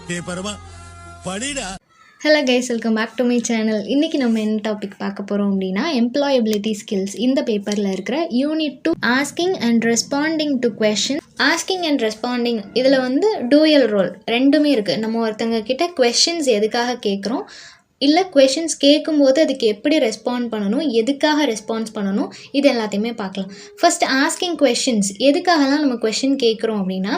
பேப்பரமா படிடா. Hello guys, welcome back to my channel. இன்றைக்கி நம்ம என்ன டாபிக் பார்க்க போகிறோம் அப்படின்னா, எம்ப்ளாயபிலிட்டி ஸ்கில்ஸ். இந்த பேப்பரில் இருக்கிற unit 2 asking and responding to question. Asking and responding இதில் வந்து டூயல் ரோல் ரெண்டுமே இருக்குது. நம்ம ஒருத்தங்க கிட்ட கொஷின்ஸ் எதுக்காக கேட்குறோம், இல்லை கொஷின்ஸ் கேட்கும்போது அதுக்கு எப்படி ரெஸ்பாண்ட் பண்ணணும், எதுக்காக ரெஸ்பான்ஸ் பண்ணணும், இது எல்லாத்தையுமே பார்க்கலாம். First asking questions. எதுக்காகலாம் நம்ம கொஷின் கேட்குறோம் அப்படின்னா,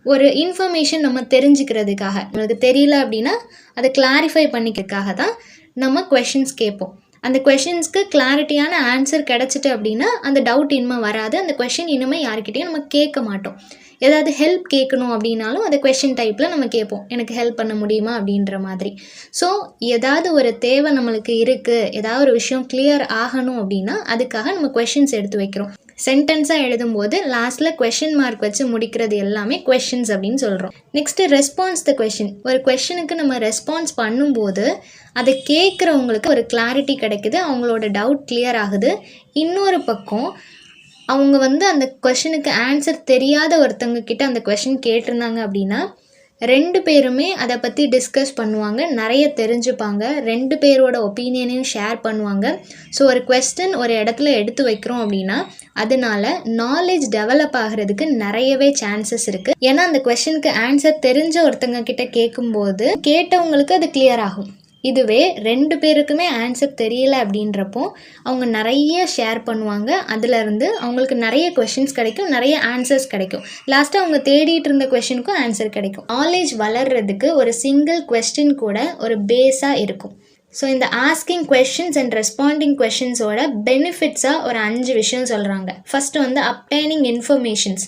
ஒரு இன்ஃபர்மேஷன் நம்ம தெரிஞ்சுக்கிறதுக்காக. நம்மளுக்கு தெரியல அப்படின்னா அதை கிளாரிஃபை பண்ணிக்கிறதுக்காக தான் நம்ம கொஷின்ஸ் கேட்போம். அந்த கொஷின்ஸ்க்கு கிளாரிட்டியான ஆன்சர் கிடச்சிட்டு அப்படின்னா அந்த டவுட் இனிமேல் வராது. அந்த கொஷின் இனிமேல் யார்கிட்டையும் நம்ம கேட்க மாட்டோம். ஏதாவது ஹெல்ப் கேட்கணும் அப்படின்னாலும் அந்த கொஷின் டைப்பில் நம்ம கேட்போம், எனக்கு ஹெல்ப் பண்ண முடியுமா அப்படின்ற மாதிரி. ஸோ ஏதாவது ஒரு தேவை நம்மளுக்கு இருக்குது, ஏதாவது ஒரு விஷயம் கிளியர் ஆகணும் அப்படின்னா அதுக்காக நம்ம கொஷின்ஸ் எடுத்து வைக்கிறோம். சென்டென்ஸாக எழுதும்போது லாஸ்ட்டில் கொஷின் மார்க் வச்சு முடிக்கிறது எல்லாமே கொஷின்ஸ் அப்படின்னு சொல்கிறோம். Next response the question. ஒரு கொஷினுக்கு நம்ம ரெஸ்பான்ஸ் பண்ணும்போது அதை கேட்குறவங்களுக்கு ஒரு கிளாரிட்டி கிடைக்குது, அவங்களோட டவுட் கிளியர் ஆகுது. இன்னொரு பக்கம் அவங்க வந்து அந்த கொஷினுக்கு ஆன்சர் தெரியாத ஒருத்தவங்க கிட்ட அந்த கொஷின் கேட்டிருந்தாங்க அப்படின்னா ரெண்டு பேருமே அதை பற்றி டிஸ்கஸ் பண்ணுவாங்க, நிறைய தெரிஞ்சுப்பாங்க, ரெண்டு பேரோட ஒப்பீனியனையும் ஷேர் பண்ணுவாங்க. ஸோ ஒரு கொஸ்டின் ஒரு இடத்துல எடுத்து வைக்கிறோம் அப்படின்னா அதனால நாலேஜ் டெவலப் ஆகிறதுக்கு நிறையவே சான்சஸ் இருக்குது. ஏன்னா அந்த கொஸ்டினுக்கு ஆன்சர் தெரிஞ்ச ஒருத்தங்க கிட்ட கேட்கும்போது கேட்டவங்களுக்கு அது கிளியர் ஆகும். இதுவே ரெண்டு பேருக்குமே ஆன்சர் தெரியல அப்படின்றப்போ அவங்க நிறைய ஷேர் பண்ணுவாங்க, அதுலேருந்து அவங்களுக்கு நிறைய கொஷின்ஸ் கிடைக்கும், நிறைய ஆன்சர்ஸ் கிடைக்கும். லாஸ்ட்டாக அவங்க தேடிட்டு இருந்த கொஷினுக்கும் ஆன்சர் கிடைக்கும். நாலேஜ் வளர்கிறதுக்கு ஒரு சிங்கிள் கொஸ்டின் கூட ஒரு பேஸாக இருக்கும். ஸோ இந்த ஆஸ்கிங் கொஷின்ஸ் அண்ட் ரெஸ்பாண்டிங் கொஷின்ஸோட பெனிஃபிட்ஸாக ஒரு 5 விஷயம் சொல்கிறாங்க. ஃபஸ்ட்டு வந்து அப்டைனிங் இன்ஃபர்மேஷன்ஸ்.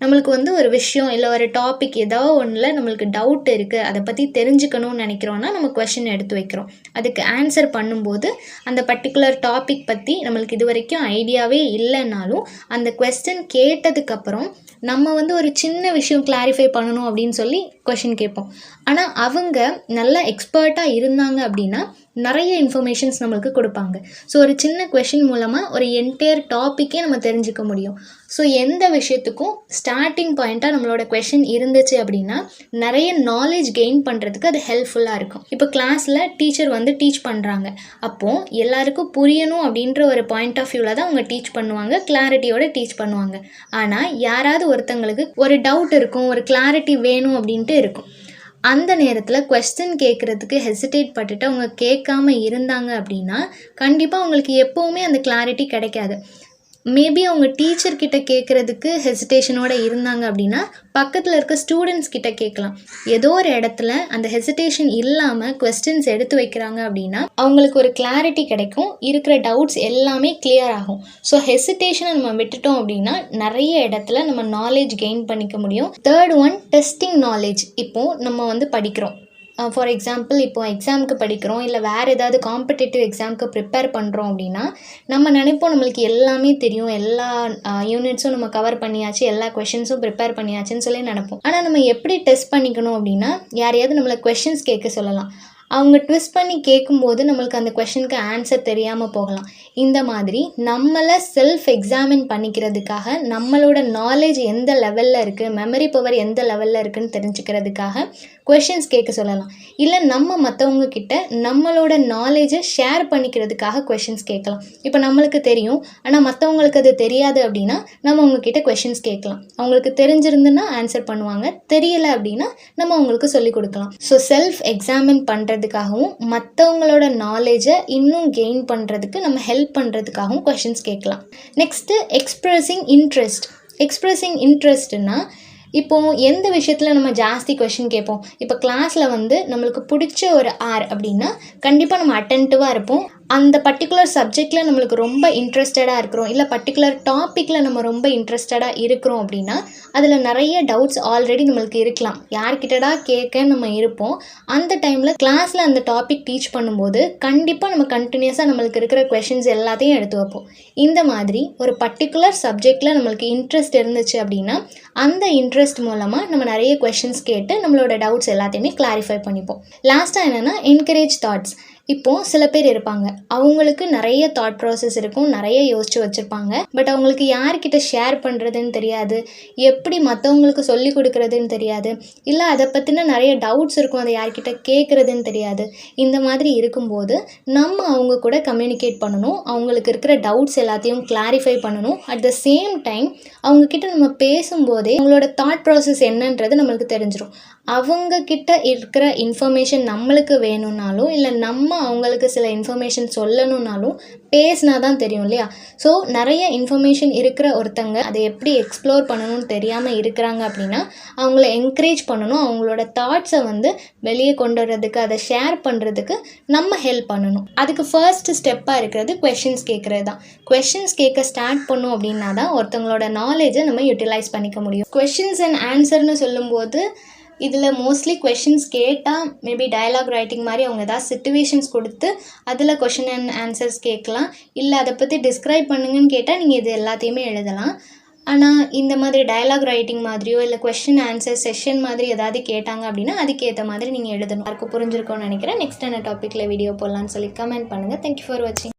நம்மளுக்கு வந்து ஒரு விஷயம் இல்லை ஒரு டாபிக் ஏதோ ஒன்றில் நம்மளுக்கு டவுட் இருக்குது, அதை பற்றி தெரிஞ்சுக்கணும்னு நினைக்கிறோன்னா நம்ம கொஷின் எடுத்து வைக்கிறோம். அதுக்கு ஆன்சர் பண்ணும்போது அந்த பர்டிகுலர் டாபிக் பற்றி நம்மளுக்கு இது வரைக்கும் ஐடியாவே இல்லைன்னாலும் அந்த கொஸ்டின் கேட்டதுக்கப்புறம் நம்ம வந்து ஒரு சின்ன விஷயம் கிளாரிஃபை பண்ணணும் அப்படின்னு சொல்லி கொஷின் கேட்போம். ஆனால் அவங்க நல்லா எக்ஸ்பர்ட்டாக இருந்தாங்க அப்படின்னா நிறைய இன்ஃபர்மேஷன்ஸ் நம்மளுக்கு கொடுப்பாங்க. ஸோ ஒரு சின்ன கொஷின் மூலமாக ஒரு என்டையர் டாப்பிக்கே நம்ம தெரிஞ்சுக்க முடியும். ஸோ எந்த விஷயத்துக்கும் ஸ்டார்டிங் பாயிண்ட்டாக நம்மளோட கொஷின் இருந்துச்சு அப்படின்னா நிறைய நாலேஜ் கெயின் பண்ணுறதுக்கு அது ஹெல்ப்ஃபுல்லாக இருக்கும். இப்போ கிளாஸில் டீச்சர் வந்து டீச் பண்ணுறாங்க, அப்போது எல்லாருக்கும் புரியணும் அப்படின்ற ஒரு பாயிண்ட் ஆஃப் வியூவில் தான் அவங்க டீச் பண்ணுவாங்க, கிளாரிட்டியோட டீச் பண்ணுவாங்க. ஆனால் யாராவது ஒருத்தங்களுக்கு ஒரு டவுட் இருக்கும், ஒரு கிளாரிட்டி வேணும் அப்படின்ட்டு இருக்கும். அந்த நேரத்தில் கொஸ்டின் கேட்குறதுக்கு ஹெசிடேட் பட்டுட்டு அவங்க கேட்காம இருந்தாங்க அப்படின்னா கண்டிப்பாக அவங்களுக்கு எப்போவுமே அந்த கிளாரிட்டி கிடைக்காது. மேபி அவங்க டீச்சர்கிட்ட கேட்குறதுக்கு ஹெசிடேஷனோடு இருந்தாங்க அப்படின்னா பக்கத்தில் இருக்க ஸ்டூடெண்ட்ஸ் கிட்ட கேட்கலாம். ஏதோ ஒரு இடத்துல அந்த ஹெசிடேஷன் இல்லாமல் கொஸ்டின்ஸ் எடுத்து வைக்கிறாங்க அப்படின்னா அவங்களுக்கு ஒரு கிளாரிட்டி கிடைக்கும், இருக்கிற டவுட்ஸ் எல்லாமே கிளியர் ஆகும். ஸோ ஹெசிடேஷனை நம்ம விட்டுட்டோம் அப்படின்னா நிறைய இடத்துல நம்ம நாலேஜ் கெயின் பண்ணிக்க முடியும். Third one, testing knowledge. இப்போது நம்ம வந்து படிக்கிறோம், ஃபார் எக்ஸாம்பிள் இப்போது எக்ஸாமுக்கு படிக்கிறோம், இல்லை வேறு ஏதாவது காம்படிட்டிவ் எக்ஸாமுக்கு ப்ரிப்பேர் பண்ணுறோம் அப்படின்னா நம்ம நினைப்போம் நம்மளுக்கு எல்லாமே தெரியும், எல்லா யூனிட்ஸும் நம்ம கவர் பண்ணியாச்சு, எல்லா கொஷின்ஸும் ப்ரிப்பேர் பண்ணியாச்சுன்னு சொல்லி நினைப்போம். ஆனால் நம்ம எப்படி டெஸ்ட் பண்ணிக்கணும் அப்படின்னா யாரையாவது நம்மளை கொஷின்ஸ் கேட்க சொல்லலாம். அவங்க ட்விஸ்ட் பண்ணி கேட்கும்போது நம்மளுக்கு அந்த கொஷனுக்கு ஆன்சர் தெரியாமல் போகலாம். இந்த மாதிரி நம்மளை செல்ஃப் எக்ஸாமின் பண்ணிக்கிறதுக்காக நம்மளோட நாலேஜ் எந்த லெவலில் இருக்குது, மெமரி பவர் எந்த லெவலில் இருக்குதுன்னு தெரிஞ்சுக்கிறதுக்காக கொஷின்ஸ் கேட்க சொல்லலாம். இல்லை நம்ம மற்றவங்க கிட்ட நம்மளோட நாலேஜை ஷேர் பண்ணிக்கிறதுக்காக கொஷின்ஸ் கேட்கலாம். இப்போ நம்மளுக்கு தெரியும் ஆனால் மற்றவங்களுக்கு அது தெரியாது அப்படின்னா நம்ம அவங்கக்கிட்ட கொஷின்ஸ் கேட்கலாம். அவங்களுக்கு தெரிஞ்சிருந்துன்னா ஆன்சர் பண்ணுவாங்க, தெரியலை அப்படின்னா நம்ம அவங்களுக்கு சொல்லிக் கொடுக்கலாம். ஸோ செல்ஃப் எக்ஸாமின் பண்ணுறதுக்காகவும் மற்றவங்களோட நாலேஜை இன்னும் கெயின் பண்ணுறதுக்கு நம்ம ஹெல்ப் பண்ணுறதுக்காகவும் கொஷின்ஸ் கேட்கலாம். Next expressing interest. எக்ஸ்ப்ரெஸிங் இன்ட்ரெஸ்ட்னா இப்போது எந்த விஷயத்தில் நம்ம ஜாஸ்தி கொஷின் கேட்போம். இப்போ கிளாஸில் வந்து நம்மளுக்கு பிடிச்ச ஒரு ஆர் அப்படின்னா கண்டிப்பாக நம்ம அட்டென்டிவாக இருப்போம். அந்த பர்டிகுலர் சப்ஜெக்டில் நம்மளுக்கு ரொம்ப இன்ட்ரெஸ்டடாக இருக்கிறோம், இல்லை பர்டிகுலர் டாப்பிக்கில் நம்ம ரொம்ப இன்ட்ரெஸ்டடாக இருக்கிறோம் அப்படின்னா அதில் நிறைய டவுட்ஸ் ஆல்ரெடி நம்மளுக்கு இருக்கலாம், யார்கிட்டடா கேட்க நம்ம இருப்போம். அந்த டைமில் கிளாஸில் அந்த டாபிக் டீச் பண்ணும்போது கண்டிப்பாக நம்ம கண்டினியூஸாக நம்மளுக்கு இருக்கிற கொஷின்ஸ் எல்லாத்தையும் எடுத்து வைப்போம். இந்த மாதிரி ஒரு பர்டிகுலர் சப்ஜெக்டில் நம்மளுக்கு இன்ட்ரெஸ்ட் இருந்துச்சு அப்படின்னா அந்த இன்ட்ரெஸ்ட் மூலமாக நம்ம நிறைய கொஷின்ஸ் கேட்டு நம்மளோட டவுட்ஸ் எல்லாத்தையுமே கிளாரிஃபை பண்ணிப்போம். லாஸ்ட்டாக என்னென்னா என்கரேஜ் தாட்ஸ். இப்போது சில பேர் இருப்பாங்க, அவங்களுக்கு நிறைய தாட் ப்ராசஸ் இருக்கும், நிறைய யோசிச்சு வச்சுருப்பாங்க. பட் அவங்களுக்கு யார்கிட்ட ஷேர் பண்ணுறதுன்னு தெரியாது, எப்படி மற்றவங்களுக்கு சொல்லி கொடுக்குறதுன்னு தெரியாது, இல்லை அதை பற்றின நிறைய டவுட்ஸ் இருக்கும், அதை யார்கிட்ட கேட்குறதுன்னு தெரியாது. இந்த மாதிரி இருக்கும்போது நம்ம அவங்க கூட கம்யூனிகேட் பண்ணணும், அவங்களுக்கு இருக்கிற டவுட்ஸ் எல்லாத்தையும் கிளாரிஃபை பண்ணணும். அட் த சேம் டைம் அவங்கக்கிட்ட நம்ம பேசும்போதே அவங்களோட தாட் ப்ராசஸ் என்னன்றது நம்மளுக்கு தெரிஞ்சிடும். அவங்கக்கிட்ட இருக்கிற இன்ஃபர்மேஷன் நம்மளுக்கு வேணும்னாலும், இல்லை நம்ம அவங்களுக்கு சில இன்ஃபர்மேஷன் சொல்லணுன்னாலும் பேசினா தான் தெரியும் இல்லையா? ஸோ நிறைய இன்ஃபர்மேஷன் இருக்கிற ஒருத்தங்க அதை எப்படி எக்ஸ்ப்ளோர் பண்ணணும்னு தெரியாமல் இருக்கிறாங்க அப்படின்னா அவங்கள என்கரேஜ் பண்ணணும். அவங்களோட தாட்ஸை வெளியே கொண்டு வர்றதுக்கு, அதை ஷேர் பண்ணுறதுக்கு நம்ம ஹெல்ப் பண்ணணும். அதுக்கு ஃபர்ஸ்ட் ஸ்டெப்பாக இருக்கிறது கொஷின்ஸ் கேட்குறது தான். கொஷின்ஸ் கேட்க ஸ்டார்ட் பண்ணோம் அப்படின்னா தான் ஒருத்தவங்களோட நாலேஜை நம்ம யூட்டிலைஸ் பண்ணிக்க முடியும். கொஷின்ஸ் அண்ட் ஆன்சர்னு சொல்லும்போது இதில் மோஸ்ட்லி கொஷின்ஸ் கேட்டால் மேபி டயலாக் ரைட்டிங் மாதிரி அவங்க ஏதாவது சிச்சுவேஷன்ஸ் கொடுத்து அதில் கொஷின் அண்ட் ஆன்சர்ஸ் கேட்கலாம். இல்லை அதை பற்றி டிஸ்கிரைப் பண்ணுங்கன்னு கேட்டால் நீங்கள் இது எல்லாத்தையுமே எழுதலாம். ஆனால் இந்த மாதிரி டயலாக் ரைட்டிங் மாதிரியோ இல்லை கொஷின் ஆன்சர் செஷன் மாதிரி ஏதாவது கேட்டாங்க அப்படின்னா அதுக்கேற்ற மாதிரி நீங்கள் எழுதணும். யாருக்கும் புரிஞ்சிருக்கோன்னு நினைக்கிறேன். நெக்ஸ்ட் என்ன டாப்பிக்கில் வீடியோ போடலான்னு சொல்லி கமெண்ட் பண்ணுங்கள். தேங்க்யூ ஃபார் வாட்சிங்.